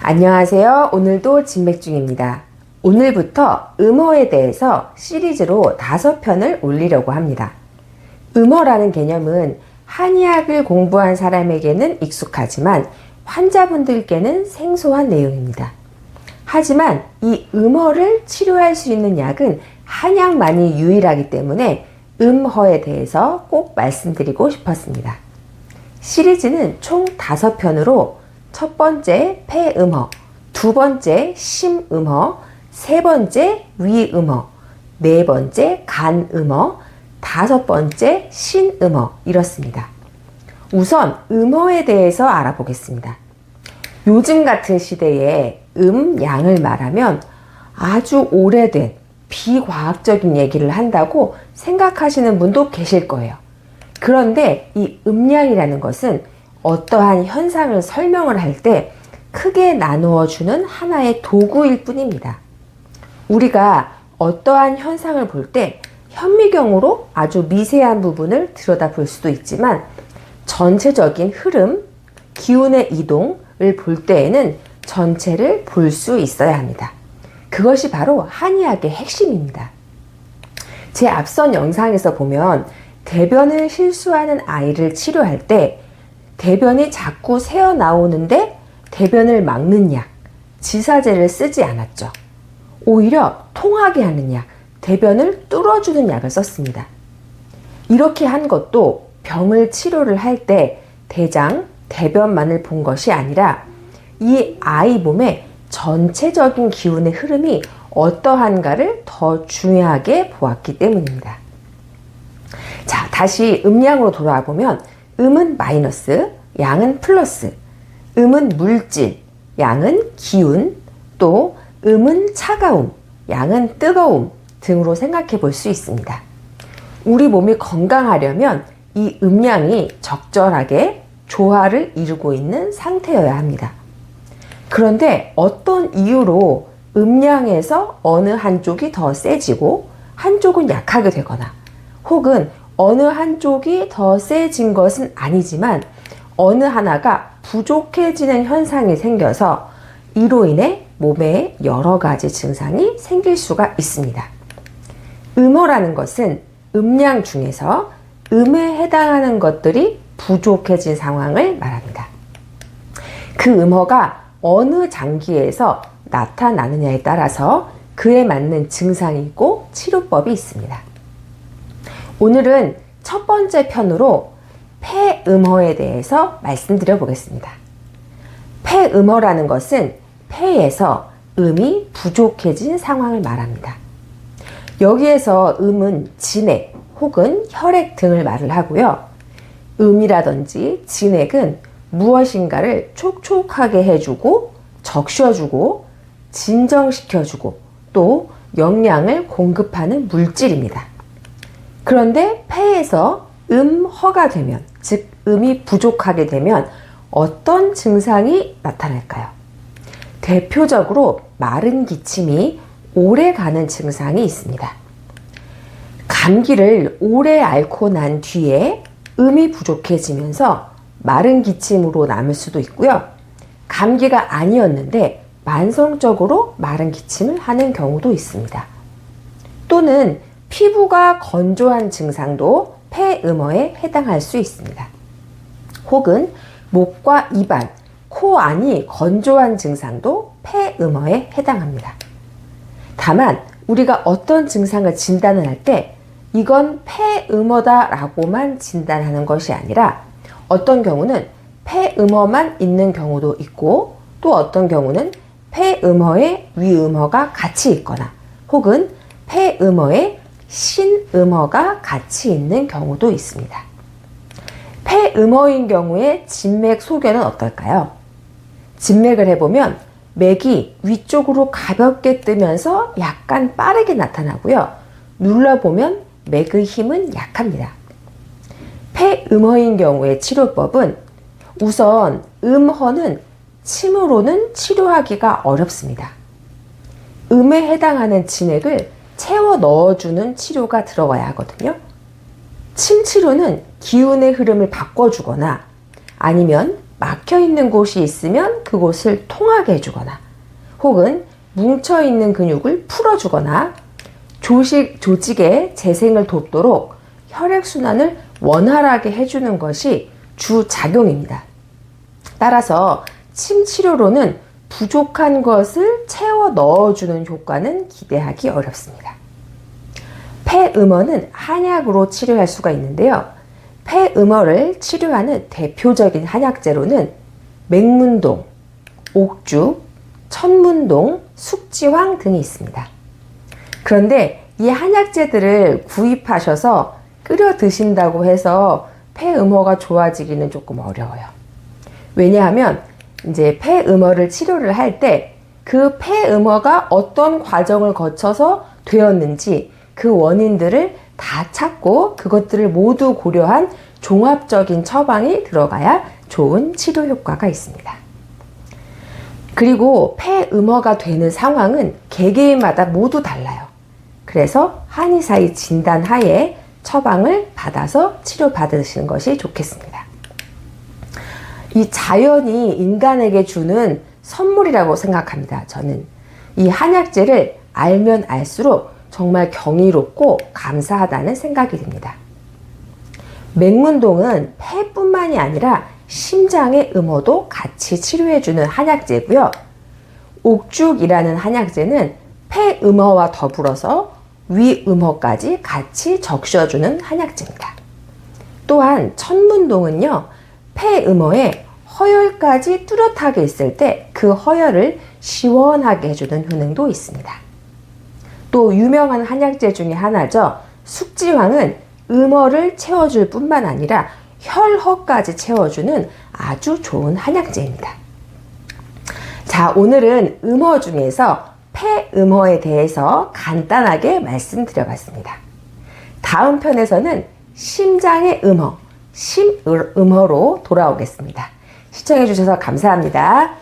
안녕하세요. 오늘도 진맥중입니다. 오늘부터 음어에 대해서 시리즈로 5편을 올리려고 합니다. 음어라는 개념은 한의학을 공부한 사람에게는 익숙하지만 환자분들께는 생소한 내용입니다. 하지만 이 음어를 치료할 수 있는 약은 한약만이 유일하기 때문에 음허에 대해서 꼭 말씀드리고 싶었습니다. 시리즈는 총 5편으로 첫 번째 폐음허, 두 번째 심음허, 세 번째 위음허, 네 번째 간음허, 다섯 번째 신음허 이렇습니다. 우선 음허에 대해서 알아보겠습니다. 요즘 같은 시대에 양을 말하면 아주 오래된 비과학적인 얘기를 한다고 생각하시는 분도 계실 거예요. 그런데 이 음양이라는 것은 어떠한 현상을 설명을 할 때 크게 나누어 주는 하나의 도구일 뿐입니다. 우리가 어떠한 현상을 볼 때 현미경으로 아주 미세한 부분을 들여다볼 수도 있지만 전체적인 흐름, 기운의 이동을 볼 때에는 전체를 볼 수 있어야 합니다. 그것이 바로 한의학의 핵심입니다. 제 앞선 영상에서 보면 대변을 실수하는 아이를 치료할 때 대변이 자꾸 새어 나오는데 대변을 막는 약, 지사제를 쓰지 않았죠. 오히려 통하게 하는 약, 대변을 뚫어주는 약을 썼습니다. 이렇게 한 것도 병을 치료를 할 때 대장, 대변만을 본 것이 아니라 이 아이 몸의 전체적인 기운의 흐름이 어떠한가를 더 중요하게 보았기 때문입니다. 자, 다시 음양으로 돌아와 보면 음은 마이너스, 양은 플러스, 음은 물질, 양은 기운, 또 음은 차가움, 양은 뜨거움 등으로 생각해 볼 수 있습니다. 우리 몸이 건강하려면 이 음양이 적절하게 조화를 이루고 있는 상태여야 합니다. 그런데 어떤 이유로 음양에서 어느 한쪽이 더 세지고 한쪽은 약하게 되거나 혹은 어느 한쪽이 더 세진 것은 아니지만 어느 하나가 부족해지는 현상이 생겨서 이로 인해 몸에 여러 가지 증상이 생길 수가 있습니다. 음어라는 것은 음양 중에서 음에 해당하는 것들이 부족해진 상황을 말합니다. 그 음어가 어느 장기에서 나타나느냐에 따라서 그에 맞는 증상이 있고 치료법이 있습니다. 오늘은 첫 번째 편으로 폐음허에 대해서 말씀드려 보겠습니다. 폐음허라는 것은 폐에서 음이 부족해진 상황을 말합니다. 여기에서 음은 진액 혹은 혈액 등을 말을 하고요. 음이라든지 진액은 무엇인가를 촉촉하게 해주고 적셔주고 진정시켜주고 또 영양을 공급하는 물질입니다. 그런데 폐에서 음허가 되면, 즉 음이 부족하게 되면 어떤 증상이 나타날까요? 대표적으로 마른 기침이 오래 가는 증상이 있습니다. 감기를 오래 앓고 난 뒤에 음이 부족해지면서 마른 기침으로 남을 수도 있고요. 감기가 아니었는데 만성적으로 마른 기침을 하는 경우도 있습니다. 또는 피부가 건조한 증상도 폐음허에 해당할 수 있습니다. 혹은 목과 입안, 코 안이 건조한 증상도 폐음허에 해당합니다. 다만 우리가 어떤 증상을 진단을 할 때 이건 폐음허다 라고만 진단하는 것이 아니라 어떤 경우는 폐음허만 있는 경우도 있고 또 어떤 경우는 폐음허에 위음허가 같이 있거나 혹은 폐음허에 신음허가 같이 있는 경우도 있습니다. 폐음허인 경우에 진맥 소견은 어떨까요? 진맥을 해보면 맥이 위쪽으로 가볍게 뜨면서 약간 빠르게 나타나고요. 눌러보면 맥의 힘은 약합니다. 폐음허인 경우의 치료법은 우선 음허는 침으로는 치료하기가 어렵습니다. 음에 해당하는 진액을 채워 넣어주는 치료가 들어가야 하거든요. 침 치료는 기운의 흐름을 바꿔주거나 아니면 막혀 있는 곳이 있으면 그곳을 통하게 해주거나, 혹은 뭉쳐 있는 근육을 풀어주거나, 조직의 재생을 돕도록 혈액순환을 원활하게 해주는 것이 주 작용입니다. 따라서 침 치료로는 부족한 것을 채워 넣어주는 효과는 기대하기 어렵습니다. 폐음어는 한약으로 치료할 수가 있는데요. 폐음어를 치료하는 대표적인 한약재로는 맹문동, 옥죽, 천문동, 숙지황 등이 있습니다. 그런데 이 한약재들을 구입하셔서 끓여 드신다고 해서 폐음어가 좋아지기는 조금 어려워요. 왜냐하면 이제 폐음어를 치료를 할 때 그 폐음어가 어떤 과정을 거쳐서 되었는지 그 원인들을 다 찾고 그것들을 모두 고려한 종합적인 처방이 들어가야 좋은 치료 효과가 있습니다. 그리고 폐음어가 되는 상황은 개개인마다 모두 달라요. 그래서 한의사의 진단 하에 처방을 받아서 치료받으시는 것이 좋겠습니다. 이 자연이 인간에게 주는 선물이라고 생각합니다. 저는 이 한약재를 알면 알수록 정말 경이롭고 감사하다는 생각이 듭니다. 맹문동은 폐뿐만이 아니라 심장의 음어도 같이 치료해주는 한약재고요. 옥죽이라는 한약재는 폐음어와 더불어서 위음어까지 같이 적셔주는 한약재입니다. 또한 천문동은요, 폐음어에 허혈까지 뚜렷하게 있을 때 그 허혈을 시원하게 해주는 효능도 있습니다. 또 유명한 한약재 중에 하나죠. 숙지황은 음어를 채워줄 뿐만 아니라 혈허까지 채워주는 아주 좋은 한약재입니다. 자, 오늘은 음어 중에서 폐음어에 대해서 간단하게 말씀드려봤습니다. 다음 편에서는 심장의 음어, 심음어로 돌아오겠습니다. 시청해주셔서 감사합니다.